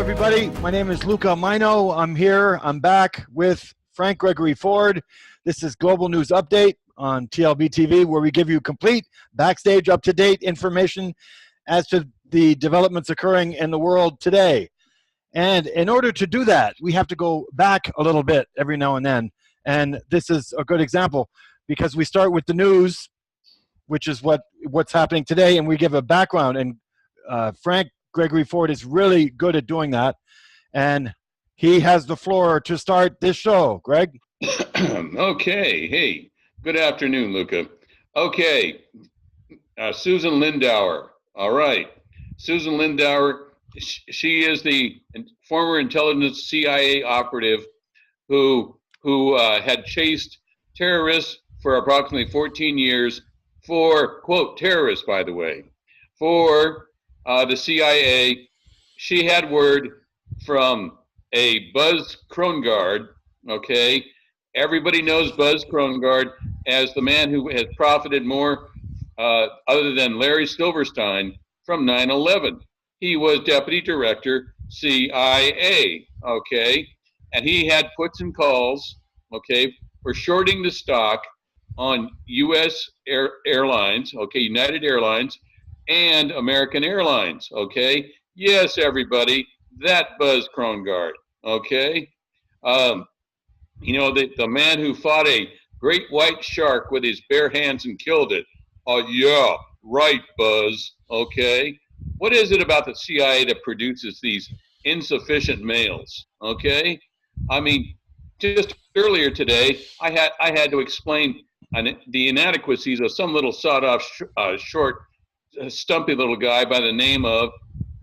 everybody. My name is Luca Majno. I'm here. I'm back with F.Gregory Ford. This is Global News Update on TLBTV, where we give you complete, backstage, up-to-date information as to the developments occurring in the world today. And in order to do that, we have to go back a little bit every now and then. And this is a good example because we start with the news, which is what's happening today, and we give a background. And F.Gregory Ford is really good at doing that. And he has the floor to start this show. Greg? Okay. Hey, good afternoon, Luca. Okay. Susan Lindauer. All right. Susan Lindauer, she is the former intelligence CIA operative who had chased terrorists for approximately 14 years for, quote, terrorists, by the way, for the CIA. She had word from a Buzz Krongard, okay? Everybody knows Buzz Krongard as the man who has profited more other than Larry Silverstein from 9/11. He was Deputy Director, CIA, okay? And he had puts and calls, okay, for shorting the stock on U.S. airlines, okay, United Airlines, and American Airlines, okay? Yes, everybody, that Buzz Krongard, okay? You know, the man who fought a great white shark with his bare hands and killed it. Oh, yeah, right, Buzz, okay? What is it about the CIA that produces these insufficient males, okay? I mean, just earlier today, I had to explain the inadequacies of some little sawed-off short, stumpy little guy by the name of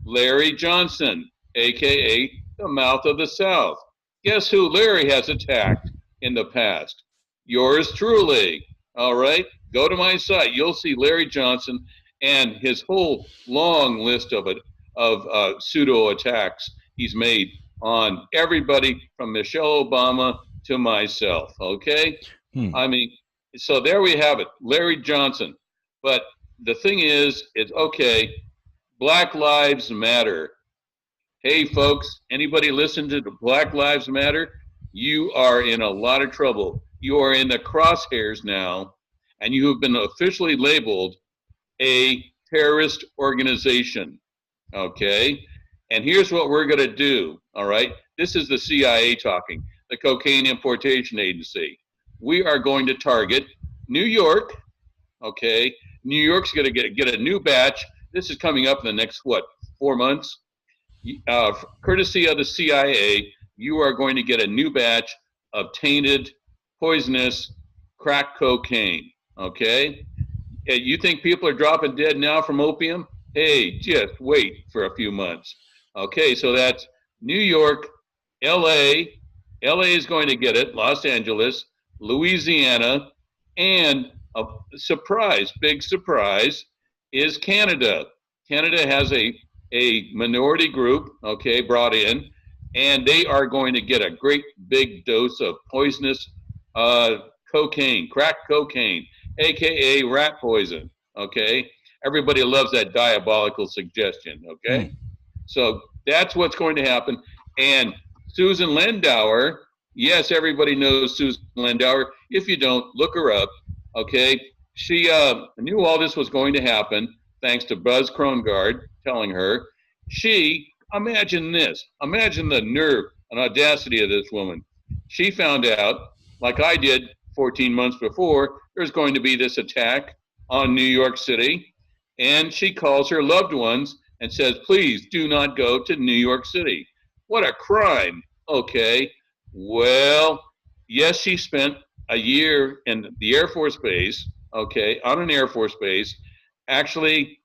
Larry Johnson, a.k.a. the Mouth of the South. Guess who Larry has attacked in the past? Yours truly. All right? Go to my site. You'll see Larry Johnson and his whole long list of pseudo attacks he's made on everybody from Michelle Obama to myself. Okay? I mean, so there we have it, Larry Johnson. But the thing is, it's okay. Black Lives Matter. Hey, folks, anybody listen to the Black Lives Matter? You are in a lot of trouble. You are in the crosshairs now, and you have been officially labeled a terrorist organization, okay? And here's what we're going to do, all right? This is the CIA talking, the Cocaine Importation Agency. We are going to target New York, okay? New York's going to get a new batch. This is coming up in the next, 4 months? Courtesy of the CIA, you are going to get a new batch of tainted, poisonous crack cocaine, okay? You think people are dropping dead now from opium? Hey, just wait for a few months. Okay, so that's New York, LA is going to get it, Los Angeles, Louisiana, and a surprise, big surprise, is Canada. Canada has a minority group, okay, brought in, and they are going to get a great big dose of poisonous cocaine, crack cocaine, aka rat poison, okay? Everybody loves that diabolical suggestion, okay? So that's what's going to happen. And Susan Lindauer, yes, everybody knows Susan Lindauer. If you don't, look her up, okay? She knew all this was going to happen thanks to Buzz Krongard telling her. Imagine this. Imagine the nerve and audacity of this woman. She found out, like I did 14 months before, there's going to be this attack on New York City, and she calls her loved ones and says, please do not go to New York City. What a crime. Okay, well, yes, she spent a year in the Air Force Base, okay, on an Air Force base. Actually,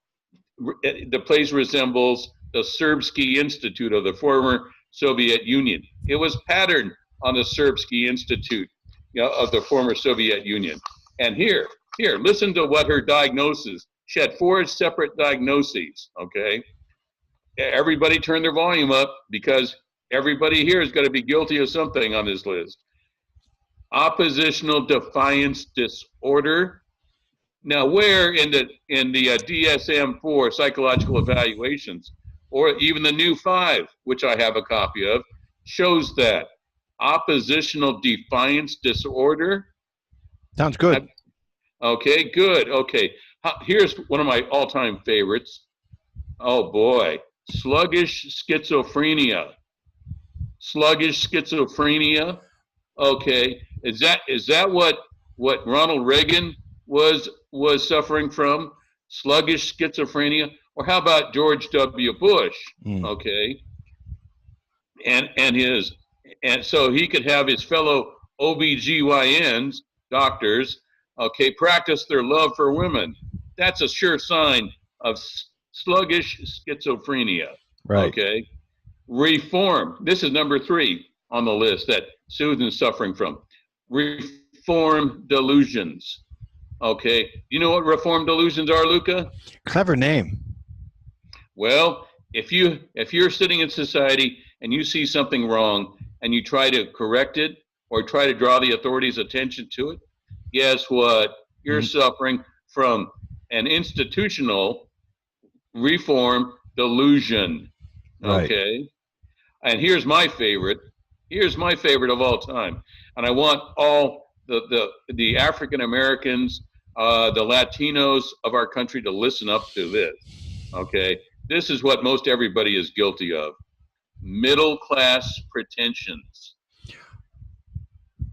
the place resembles the Serbsky Institute of the former Soviet Union. It was patterned on the Serbsky Institute, of the former Soviet Union. And here, listen to what her diagnosis. She had 4 separate diagnoses, okay? Everybody turn their volume up because everybody here is going to be guilty of something on this list. Oppositional defiance disorder. Now, where in the DSM-4 psychological evaluations, or even the new 5, which I have a copy of, shows that oppositional defiance disorder. Sounds good. Okay, good. Okay, here's one of my all-time favorites. Oh boy, sluggish schizophrenia. Sluggish schizophrenia. Okay, is that what Ronald Reagan was suffering from? Sluggish schizophrenia, or how about George W. Bush? Okay, and so he could have his fellow OBGYNs, doctors, okay, practice their love for women. That's a sure sign of sluggish schizophrenia. Right. Okay, reform. This is number 3 on the list that Susan's suffering from. Reform delusions. Okay, you know what reform delusions are, Luca? Clever name. Well, if you're sitting in society and you see something wrong and you try to correct it or try to draw the authorities' attention to it, guess what? You're suffering from an institutional reform delusion. Right. Okay, and here's my favorite of all time, and I want all the African Americans, the Latinos of our country to listen up to this. Okay, this is what most everybody is guilty of: middle class pretensions.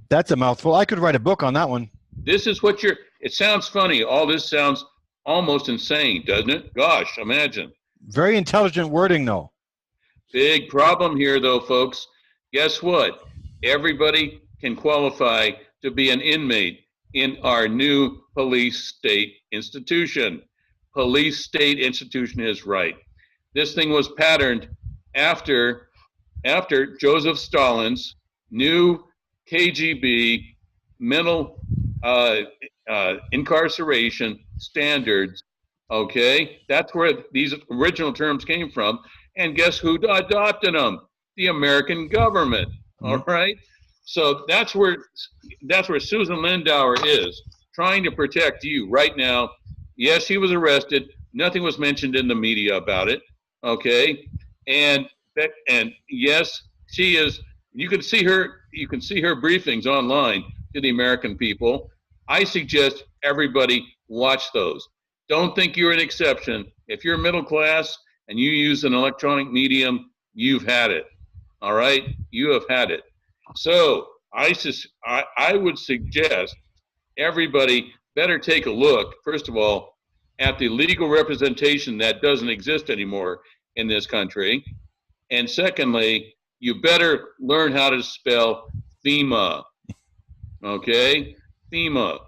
That's a mouthful. I could write a book on that one. This is what it sounds funny. All this sounds almost insane, doesn't it? Gosh, imagine. Very intelligent wording, though. Big problem here, though, folks. Guess what? Everybody can qualify to be an inmate in our new police state institution. Police state institution is right. This thing was patterned after Joseph Stalin's new KGB mental incarceration standards. Okay, that's where these original terms came from. And guess who adopted them? The American government. All right. So that's where Susan Lindauer is trying to protect you right now. Yes, he was arrested. Nothing was mentioned in the media about it. Okay. And yes, she is. You can see her briefings online to the American people. I suggest everybody watch those. Don't think you're an exception. If you're middle class and you use an electronic medium, you've had it. All right? You have had it. So I would suggest everybody better take a look, first of all, at the legal representation that doesn't exist anymore in this country. And secondly, you better learn how to spell FEMA. Okay? FEMA.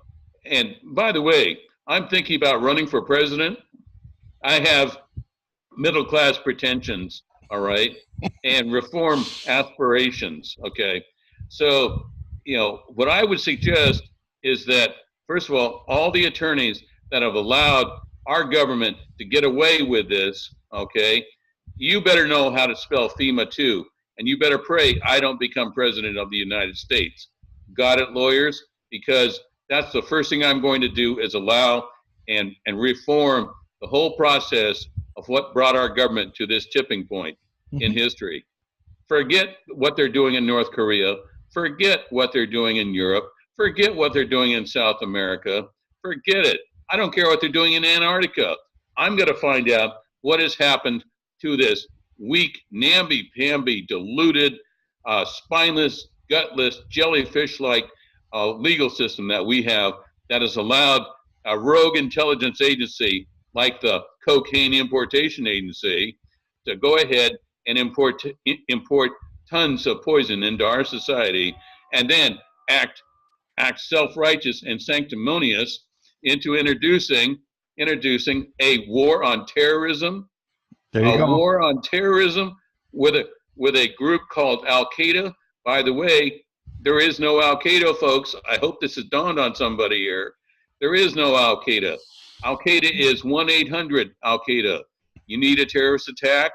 And by the way, I'm thinking about running for president. I have middle class pretensions, all right, and reform aspirations, okay? So, what I would suggest is that, first of all the attorneys that have allowed our government to get away with this, okay, you better know how to spell FEMA too, and you better pray I don't become president of the United States. Got it, lawyers? Because that's the first thing I'm going to do is allow and reform the whole process of what brought our government to this tipping point in history. Forget what they're doing in North Korea. Forget what they're doing in Europe. Forget what they're doing in South America. Forget it. I don't care what they're doing in Antarctica. I'm going to find out what has happened to this weak, namby-pamby, deluded, spineless, gutless, jellyfish-like legal system that we have that has allowed a rogue intelligence agency like the Cocaine Importation Agency to go ahead and import tons of poison into our society and then act self-righteous and sanctimonious into introducing a war on terrorism, war on terrorism with a group called Al-Qaeda. By the way, there is no Al-Qaeda, folks. I hope this has dawned on somebody here. There is no Al-Qaeda. Al-Qaeda is 1-800-Al-Qaeda. You need a terrorist attack.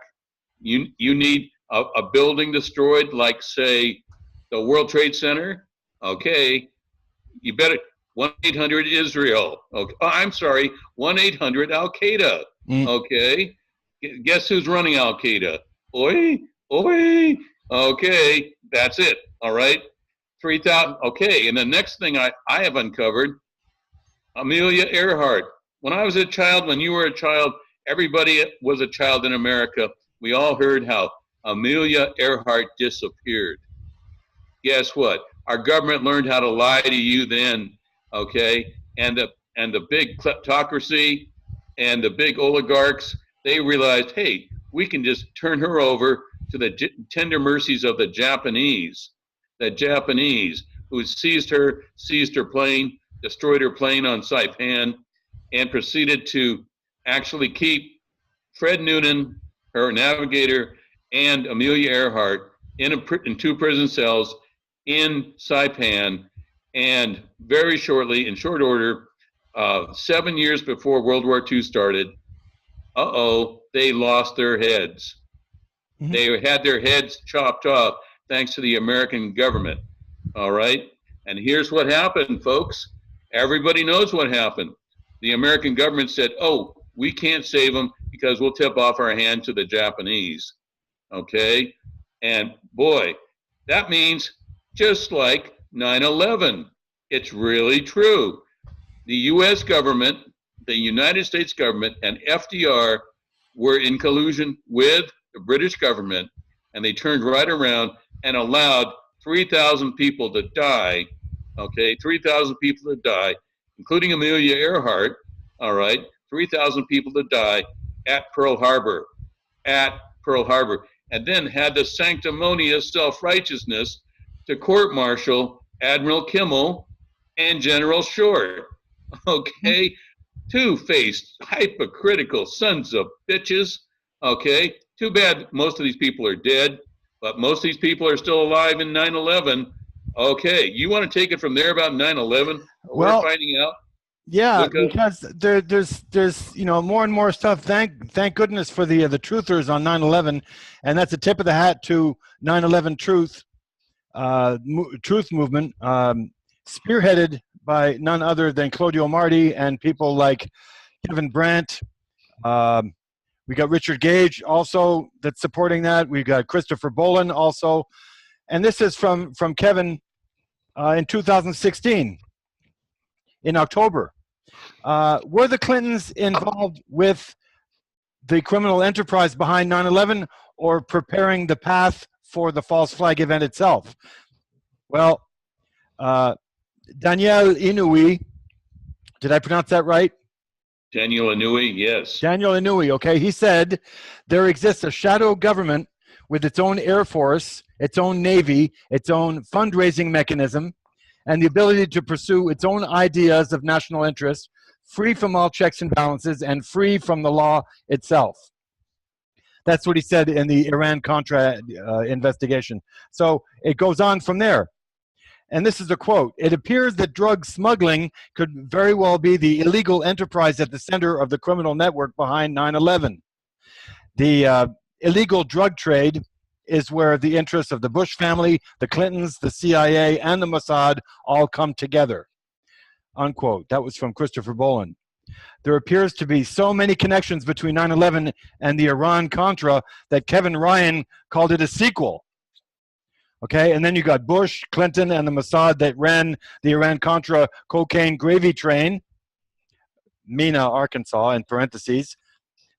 You need a building destroyed, like, say, the World Trade Center. Okay. You better 1-800-Israel. Okay. Oh, I'm sorry, 1-800-Al-Qaeda. Okay. Guess who's running Al Qaeda? Oi, oi. Okay, that's it. All right. 3,000. Okay, and the next thing I have uncovered, Amelia Earhart. When I was a child, when you were a child, everybody was a child in America. We all heard how Amelia Earhart disappeared. Guess what? Our government learned how to lie to you then, okay? And the big kleptocracy and the big oligarchs, they realized, hey, we can just turn her over to the tender mercies of the Japanese who seized her plane, destroyed her plane on Saipan, and proceeded to actually keep Fred Noonan, her navigator, and Amelia Earhart in 2 prison cells in Saipan. And very shortly, in short order, 7 years before World War II started, they lost their heads. Mm-hmm. They had their heads chopped off thanks to the American government. All right? And here's what happened, folks. Everybody knows what happened. The American government said, oh, we can't save them because we'll tip off our hand to the Japanese. Okay? And boy, that means just like 9/11. It's really true. The U.S. government, the United States government, and FDR were in collusion with the British government, and they turned right around and allowed 3,000 people to die, okay, 3,000 people to die, including Amelia Earhart, all right, 3,000 people to die at Pearl Harbor, and then had the sanctimonious self-righteousness to court-martial Admiral Kimmel and General Short, okay, two-faced, hypocritical sons of bitches, okay. Too bad most of these people are dead, but most of these people are still alive in 9/11. Okay, you want to take it from there about 9/11? Well, we're finding out. Yeah, Luca? because there's more and more stuff. Thank goodness for the truthers on 9/11, and that's a tip of the hat to 9/11 Truth Truth Movement, spearheaded by none other than Claudio Marti and people like Kevin Brandt. We got Richard Gage also that's supporting that. We got Christopher Bolin also, and this is from Kevin in 2016 in October. Were the Clintons involved with the criminal enterprise behind 9/11 or preparing the path for the false flag event itself? Well, Daniel Inouye, did I pronounce that right? Daniel Inouye, yes. Daniel Inouye, okay. He said there exists a shadow government with its own Air Force, its own Navy, its own fundraising mechanism, and the ability to pursue its own ideas of national interest, free from all checks and balances, and free from the law itself. That's what he said in the Iran-Contra investigation. So it goes on from there. And this is a quote. It appears that drug smuggling could very well be the illegal enterprise at the center of the criminal network behind 9/11. The illegal drug trade is where the interests of the Bush family, the Clintons, the CIA, and the Mossad all come together, unquote. That was from Christopher Bolin. There appears to be so many connections between 9/11 and the Iran-Contra that Kevin Ryan called it a sequel. Okay, and then you got Bush, Clinton, and the Mossad that ran the Iran-Contra cocaine gravy train, Mena, Arkansas, in parentheses.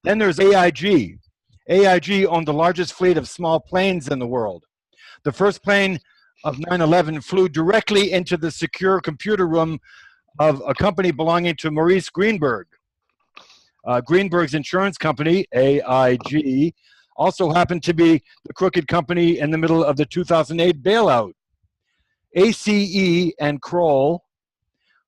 Then there's AIG. AIG owned the largest fleet of small planes in the world. The first plane of 9/11 flew directly into the secure computer room of a company belonging to Maurice Greenberg. Greenberg's insurance company, AIG, also happened to be the crooked company in the middle of the 2008 bailout. ACE and Kroll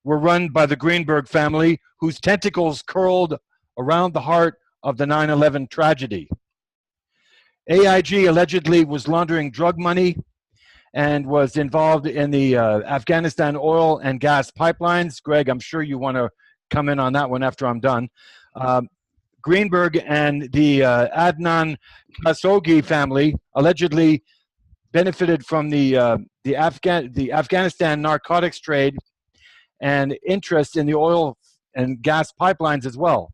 were run by the Greenberg family, whose tentacles curled around the heart of the 9/11 tragedy. AIG allegedly was laundering drug money and was involved in the Afghanistan oil and gas pipelines. Greg, I'm sure you want to come in on that one after I'm done. Greenberg and the Adnan Khashoggi family allegedly benefited from the Afghanistan narcotics trade and interest in the oil and gas pipelines as well.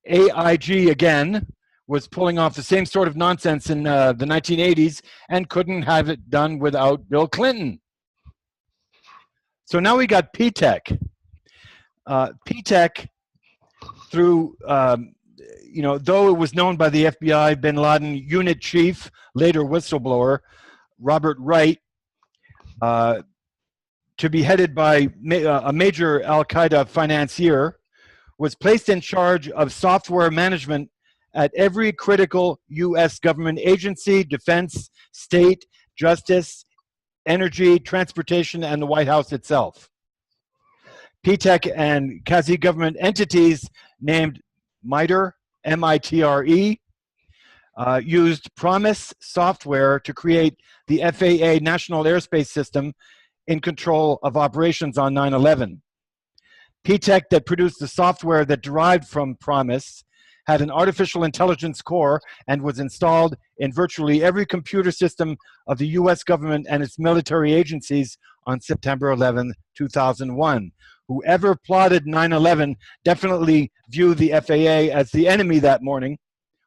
AIG, again, was pulling off the same sort of nonsense in the 1980s and couldn't have it done without Bill Clinton. So now we got P-TECH. P-TECH, through, though it was known by the FBI, bin Laden unit chief, later whistleblower, Robert Wright, to be headed by a major al-Qaeda financier, was placed in charge of software management at every critical U.S. government agency, defense, state, justice, energy, transportation, and the White House itself. P-TECH and quasi-government entities named MITRE, M-I-T-R-E, used Promise software to create the FAA National Airspace System in control of operations on 9/11. P-TECH, that produced the software that derived from Promise, had an artificial intelligence core and was installed in virtually every computer system of the U.S. government and its military agencies on September 11, 2001. Whoever plotted 9/11 definitely viewed the FAA as the enemy that morning.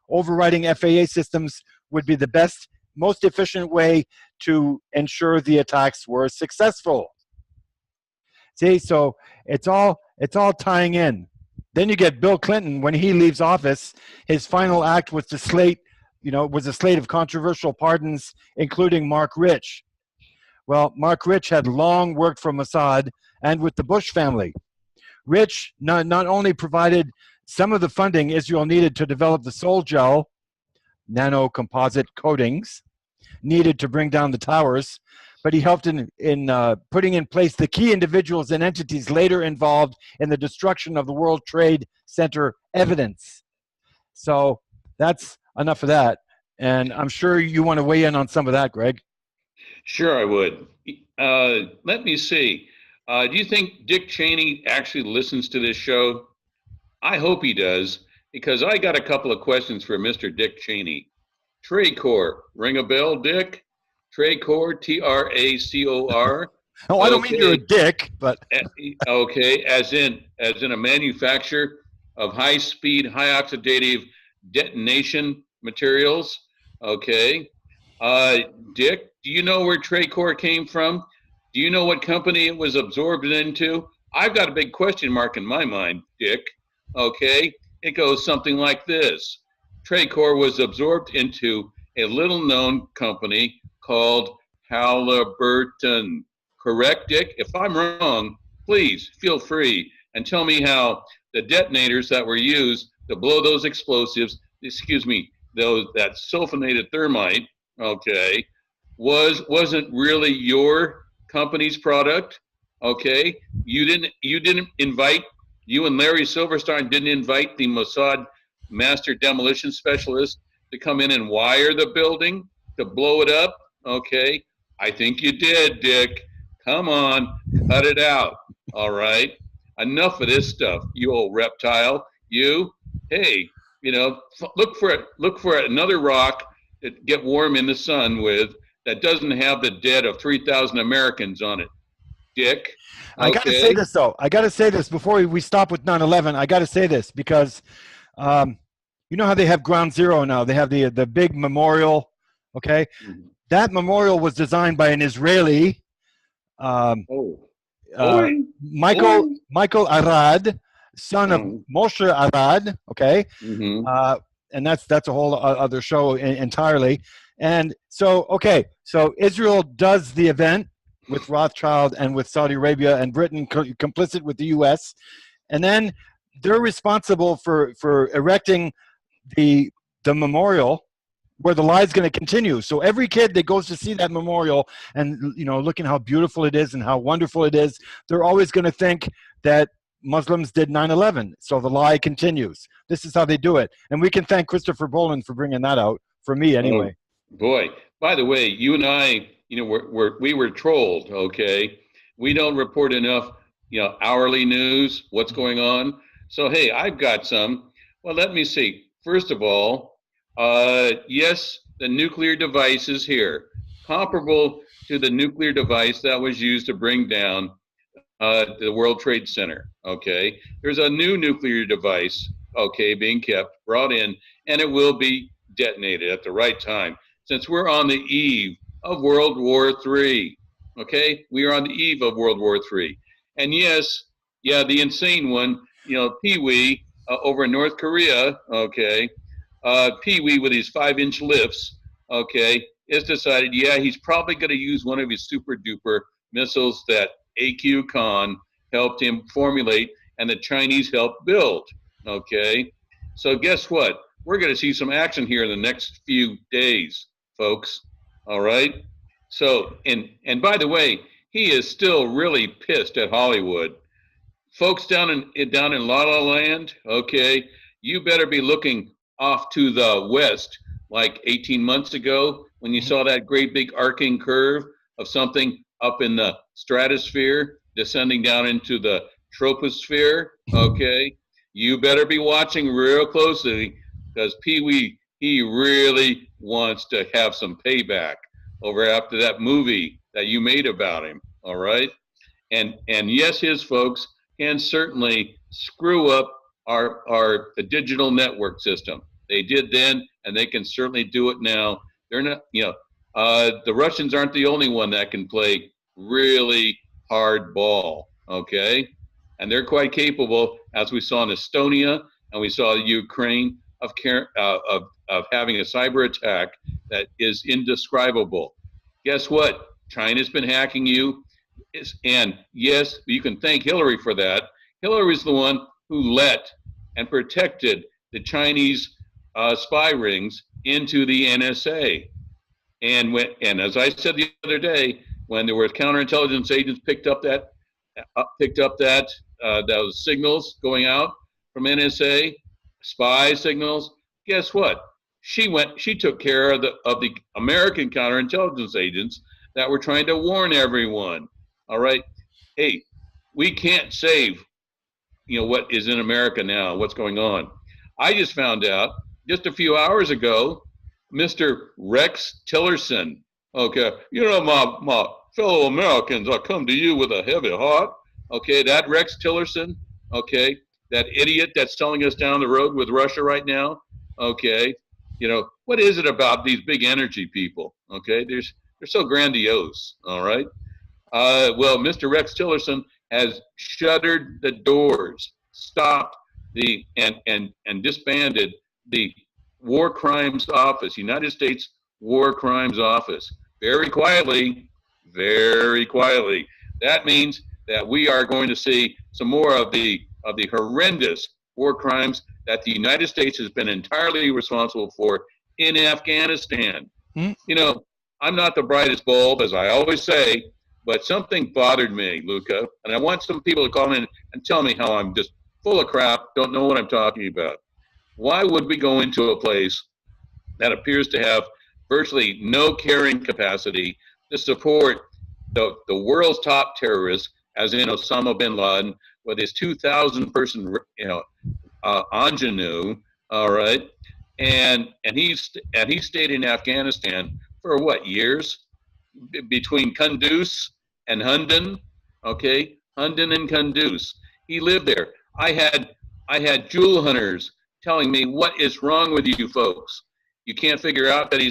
Overriding FAA systems would be the best, most efficient way to ensure the attacks were successful. See, so it's all tying in. Then you get Bill Clinton. When he leaves office, his final act was to slate, was a slate of controversial pardons, including Mark Rich. Well, Mark Rich had long worked for Mossad and with the Bush family. Rich not only provided some of the funding Israel needed to develop the Sol Gel nanocomposite coatings needed to bring down the towers, but he helped in putting in place the key individuals and entities later involved in the destruction of the World Trade Center evidence. So that's enough of that. And I'm sure you want to weigh in on some of that, Greg. Sure, I would. Let me see. Do you think Dick Cheney actually listens to this show? I hope he does, because I got a couple of questions for Mr. Dick Cheney. Tracor, ring a bell, Dick? Tracor, T-R-A-C-O-R. Oh, I don't mean you're a dick, but okay, as in a manufacturer of high-speed, high-oxidative detonation materials. Okay. Dick, do you know where Tracor came from? Do you know what company it was absorbed into? I've got a big question mark in my mind, Dick. Okay, it goes something like this. Tracor was absorbed into a little-known company called Halliburton. Correct, Dick? If I'm wrong, please feel free and tell me how the detonators that were used to blow those explosives, that sulfonated thermite, okay, wasn't really your company's product. Okay, you and Larry Silverstein didn't invite the Mossad master demolition specialist to come in and wire the building to blow it up. Okay, I think you did, Dick. Come on, cut it out. All right, enough of this stuff, you old reptile. You, hey, look for another rock to get warm in the sun with that doesn't have the dead of 3,000 Americans on it, Dick. Okay. I got to say this, though. I got to say this before we stop with 9/11. I got to say this because you know how they have Ground Zero now? They have the big memorial, okay? Mm-hmm. That memorial was designed by an Israeli, Michael Arad, son of Moshe Arad, okay? Mm-hmm. And that's a whole other show entirely. And so Israel does the event with Rothschild and with Saudi Arabia and Britain complicit with the U.S. And then they're responsible for erecting the memorial where the lie is going to continue. So every kid that goes to see that memorial and, looking how beautiful it is and how wonderful it is, they're always going to think that Muslims did 9/11. So the lie continues. This is how they do it. And we can thank Christopher Boland for bringing that out, for me anyway. Oh, boy, by the way, you and I, we were trolled, okay? We don't report enough, hourly news, what's going on. So, hey, I've got some. Well, let me see. First of all, yes, the nuclear device is here, comparable to the nuclear device that was used to bring down the World Trade Center, okay? There's a new nuclear device okay, being kept, brought in, and it will be detonated at the right time. Since we're on the eve of World War III, okay, we are on the eve of World War III. And yes, yeah, the insane one, Pee Wee over in North Korea, okay, Pee Wee with his 5-inch lifts, okay, has decided, yeah, he's probably going to use one of his super duper missiles that AQ Khan helped him formulate and the Chinese helped build, okay? So guess what? We're going to see some action here in the next few days, folks, all right? So, and by the way, he is still really pissed at Hollywood. Folks down in La La Land, okay, you better be looking off to the west like 18 months ago when you saw that great big arcing curve of something up in the stratosphere descending down into the troposphere, okay? You better be watching real closely because Pee Wee, he really wants to have some payback over after that movie that you made about him, all right? And yes, his folks can certainly screw up our digital network system. They did then, and they can certainly do it now. They're not, the Russians aren't the only one that can play really hard ball, okay? And they're quite capable, as we saw in Estonia and we saw Ukraine, of having a cyber attack that is indescribable. Guess what? China's been hacking you. And yes, you can thank Hillary for that. Hillary's the one who let and protected the Chinese spy rings into the NSA. And as I said the other day, when there were counterintelligence agents picked up those signals going out from NSA, spy signals, guess what? She took care of the American counterintelligence agents that were trying to warn everyone. All right, hey, we can't save, what is in America now, what's going on. I just found out just a few hours ago, Mr. Rex Tillerson, okay, my fellow Americans, I come to you with a heavy heart, okay, that Rex Tillerson, okay, that idiot that's telling us down the road with Russia right now, okay, what is it about these big energy people, okay, they're so grandiose, all right? Well, Mr. Rex Tillerson has shuttered the doors, stopped and disbanded the War Crimes Office, United States War Crimes Office, very quietly, very quietly. That means that we are going to see some more of the horrendous war crimes that the United States has been entirely responsible for in Afghanistan. I'm not the brightest bulb, as I always say, but something bothered me, Luca, and I want some people to call in and tell me how I'm just full of crap, don't know what I'm talking about. Why would we go into a place that appears to have virtually no carrying capacity to support the world's top terrorists, as in Osama bin Laden, with his 2,000 person, ingenue, all right, and he stayed in Afghanistan for what, years? Between Kunduz and Hundun, okay, Hundun and Kunduz. He lived there. I had jewel hunters telling me, what is wrong with you folks? You can't figure out that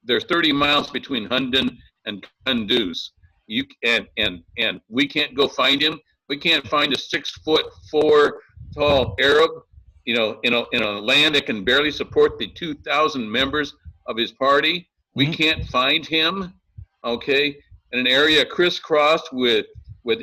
there's 30 miles between Hundun and Kunduz. And we can't go find him. We can't find a 6'4" tall Arab, in a land that can barely support the 2,000 members of his party. We can't find him, okay, in an area crisscrossed with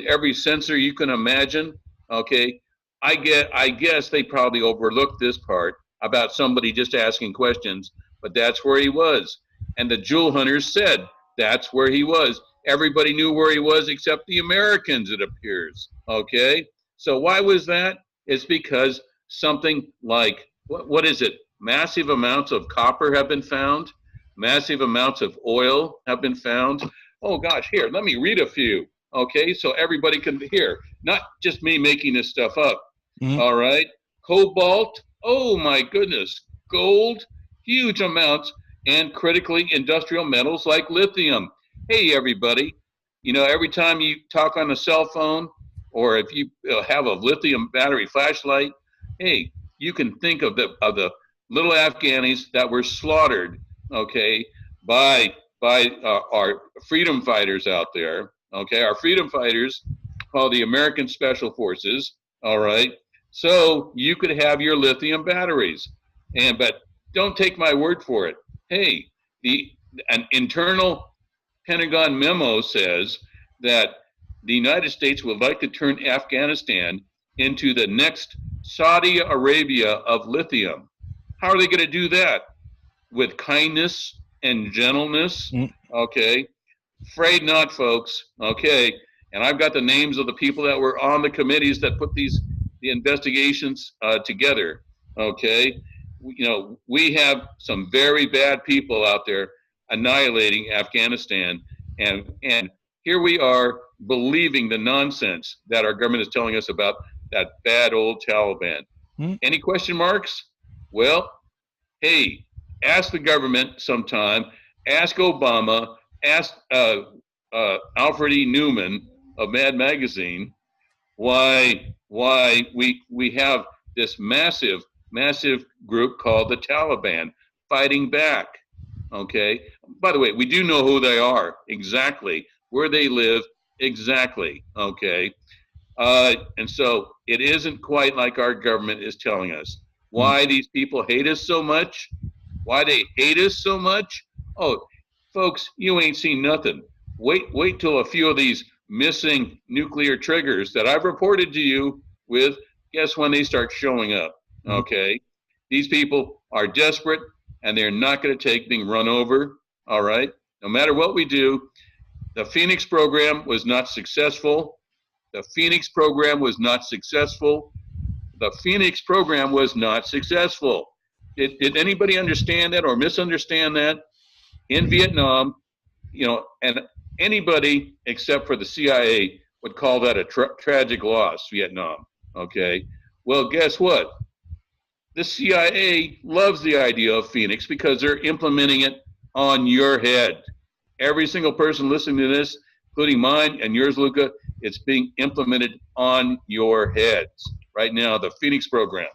every sensor you can imagine, okay. I guess they probably overlooked this part about somebody just asking questions, but that's where he was. And the jewel hunters said that's where he was. Everybody knew where he was except the Americans, it appears, okay. So why was that? It's because something like, what is it? Massive amounts of copper have been found. Massive amounts of oil have been found. Oh gosh, here, let me read a few, okay, so everybody can hear, not just me making this stuff up. All right, cobalt, oh my goodness, gold, huge amounts, and critically industrial metals like lithium. Hey everybody, every time you talk on a cell phone, or if you have a lithium battery flashlight, hey, you can think of the little Afghanis that were slaughtered, okay, by our freedom fighters out there, okay, our freedom fighters called the American Special Forces, all right. So you could have your lithium batteries, but don't take my word for it. Hey, an internal Pentagon memo says that the United States would like to turn Afghanistan into the next Saudi Arabia of lithium. How are they going to do that? With kindness and gentleness? Okay. Afraid not, folks. Okay. And I've got the names of the people that were on the committees that put the investigations together. Okay. We have some very bad people out there annihilating Afghanistan, and here we are believing the nonsense that our government is telling us about that bad old Taliban. Any question marks? Well, hey, ask the government sometime, ask Obama, ask Alfred E. Newman of Mad Magazine why we have this massive group called the Taliban fighting back. Okay. By the way, we do know who they are exactly, where they live exactly. Okay. And so it isn't quite like our government is telling us. Why these people hate us so much? Why they hate us so much? Oh, folks, you ain't seen nothing. Wait till a few of these missing nuclear triggers that I've reported to you with, guess when they start showing up. Okay. These people are desperate, and they're not going to take being run over. All right. No matter what we do, the Phoenix program was not successful. The Phoenix program was not successful. The Phoenix program was not successful. Did anybody understand that or misunderstand that? In Vietnam, and anybody except for the CIA would call that a tragic loss, Vietnam. Okay. Well, guess what? The CIA loves the idea of Phoenix because they're implementing it on your head. Every single person listening to this, including mine and yours, Luca, it's being implemented on your heads right now. The Phoenix program.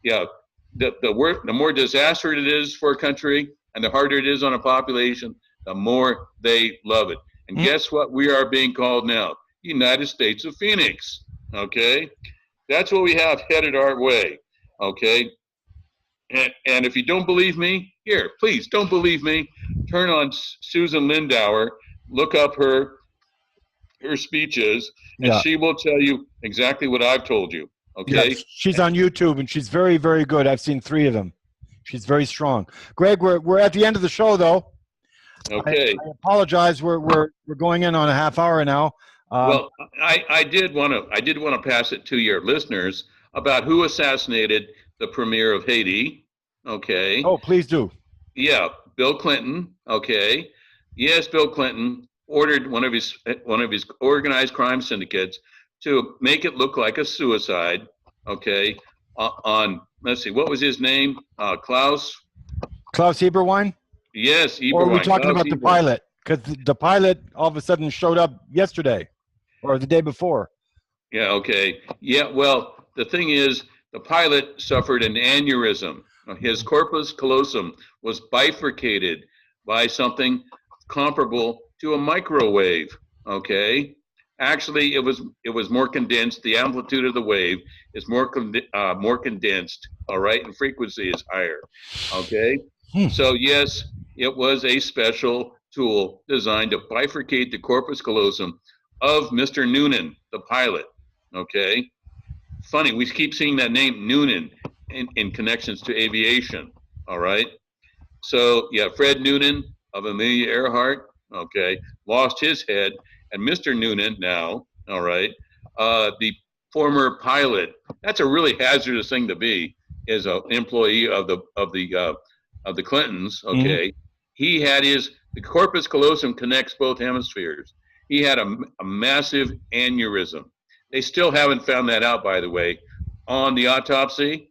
Yeah, the more disaster it is for a country and the harder it is on a population, the more they love it. And guess what we are being called now? United States of Phoenix. Okay, that's what we have headed our way. Okay. And if you don't believe me, here, please don't believe me. Turn on Susan Lindauer, look up her speeches, and she will tell you exactly what I've told you. Okay. Yes, she's on YouTube, and she's very, very good. I've seen 3 of them. She's very strong. Greg, we're at the end of the show, though. Okay. I apologize. We're going in on a half hour now. Well, I did want to pass it to your listeners about who assassinated the premier of Haiti. Okay. Oh, please do. Yeah, Bill Clinton. Okay. Yes, Bill Clinton ordered one of his organized crime syndicates to make it look like a suicide. Okay. On let's see, what was his name? Klaus Eberwein. Yes, Eberwein. Or are we talking Klaus about Eberwein. the pilot? Because the pilot all of a sudden showed up yesterday or the day before. Yeah. Okay. Yeah. Well, the thing is, the pilot suffered an aneurysm. His corpus callosum was bifurcated by something comparable to a microwave. Okay. Actually, it was more condensed. The amplitude of the wave is more condensed. All right, and frequency is higher. Okay. So yes, it was a special tool designed to bifurcate the corpus callosum of Mr. Noonan, the pilot. Okay. Funny, we keep seeing that name Noonan in connections to aviation. All right. So yeah, Fred Noonan of Amelia Earhart, okay, lost his head, and Mr. Noonan now, all right, the former pilot. That's a really hazardous thing to be, as an employee of the Clintons. Okay, he had the corpus callosum connects both hemispheres. He had a massive aneurysm. They still haven't found that out, by the way, on the autopsy.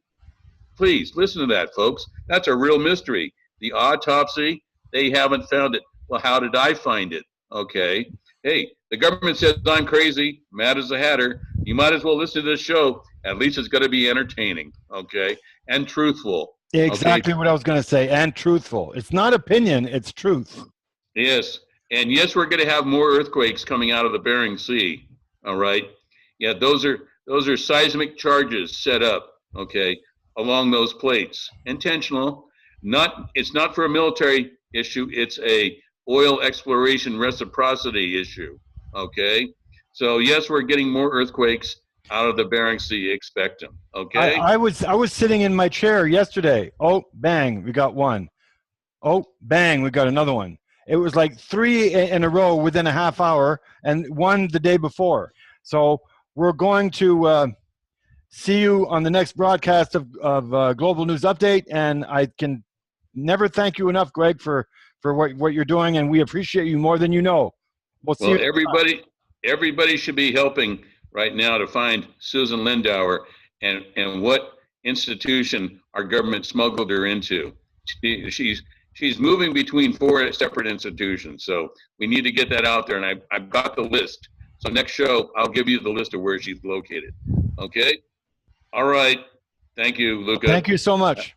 Please listen to that, folks. That's a real mystery. The autopsy, they haven't found it. Well, how did I find it? Okay. Hey, the government says I'm crazy, mad as a hatter. you might as well listen to this show. At least it's going to be entertaining, okay, and truthful. Exactly Okay? what I was going to say, and truthful. It's not opinion, it's truth. Yes, and yes, we're going to have more earthquakes coming out of the Bering Sea. All right, yeah, those are seismic charges set up, okay, along those plates, intentional. It's not for a military issue. It's a oil exploration reciprocity issue. Okay, so yes, we're getting more earthquakes out of the Bering Sea. Expect them. Okay. I was sitting in my chair yesterday. Oh, bang, we got one. Oh, bang, we got another one. It was like three in a row within a half hour, and one the day before. So we're going to see you on the next broadcast of Global News Update, and I can never thank you enough, Greg, for what you're doing, and we appreciate you more than you know. We'll see Well, you. everybody should be helping right now to find Susan Lindauer and what institution our government smuggled her into. She's moving between 4 separate institutions, so we need to get that out there. And I've got the list. So next show, I'll give you the list of where she's located. Okay. All right. Thank you, Luca. Thank you so much.